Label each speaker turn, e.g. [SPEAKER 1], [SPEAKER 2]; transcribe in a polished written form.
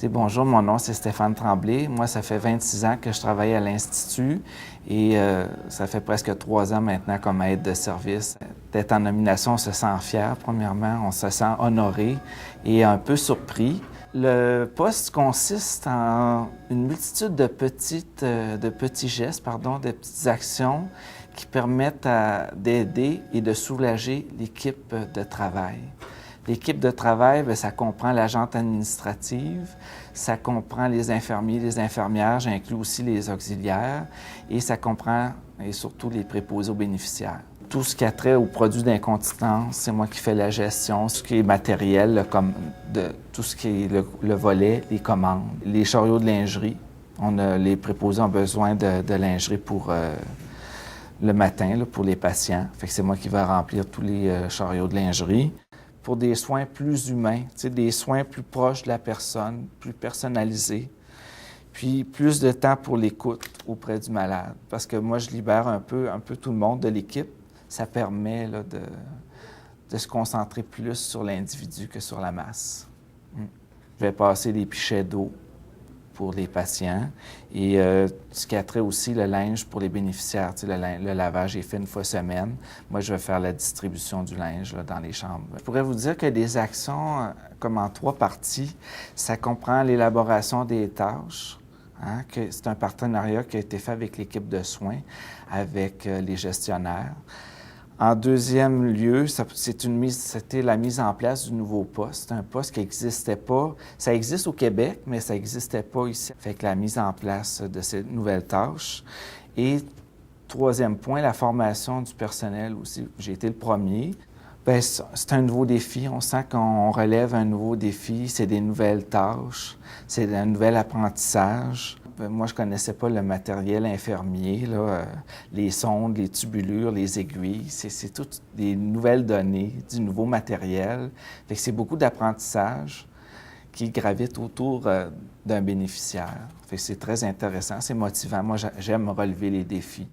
[SPEAKER 1] Bonjour, mon nom c'est Stéphane Tremblay. Moi, ça fait 26 ans que je travaille à l'Institut et ça fait presque 3 ans maintenant comme aide de service. D'être en nomination, on se sent fier, premièrement, on se sent honoré et un peu surpris. Le poste consiste en une multitude de petits gestes, de petites actions qui permettent d'aider et de soulager l'équipe de travail. L'équipe de travail, bien, ça comprend l'agente administrative, ça comprend les infirmiers, les infirmières, j'inclus aussi les auxiliaires, et ça comprend et surtout les préposés aux bénéficiaires. Tout ce qui a trait aux produits d'incontinence, c'est moi qui fais la gestion, ce qui est matériel, tout ce qui est le volet, les commandes, les chariots de lingerie. Les préposés ont besoin de lingerie pour le matin, là, pour les patients. Fait que c'est moi qui vais remplir tous les chariots de lingerie. Pour des soins plus humains, des soins plus proches de la personne, plus personnalisés, puis plus de temps pour l'écoute auprès du malade. Parce que moi, je libère un peu tout le monde de l'équipe. Ça permet là, de se concentrer plus sur l'individu que sur la masse. Je vais passer des pichets d'eau pour les patients et ce qui a trait aussi le linge pour les bénéficiaires. Le lavage est fait une fois semaine. Moi, je vais faire la distribution du linge là, dans les chambres. Je pourrais vous dire que des actions comme en 3 parties, ça comprend l'élaboration des tâches. Que c'est un partenariat qui a été fait avec l'équipe de soins, avec les gestionnaires. En deuxième lieu, c'était la mise en place du nouveau poste. Un poste qui n'existait pas. Ça existe au Québec, mais ça n'existait pas ici. Fait que la mise en place de ces nouvelles tâches. Et troisième point, la formation du personnel aussi. J'ai été le premier. Bien, c'est un nouveau défi. On sent qu'on relève un nouveau défi. C'est des nouvelles tâches. C'est un nouvel apprentissage. Moi, je ne connaissais pas le matériel infirmier, là, les sondes, les tubulures, les aiguilles. C'est toutes des nouvelles données, du nouveau matériel. Fait que c'est beaucoup d'apprentissage qui gravite autour d'un bénéficiaire. Fait que c'est très intéressant, c'est motivant. Moi, j'aime relever les défis.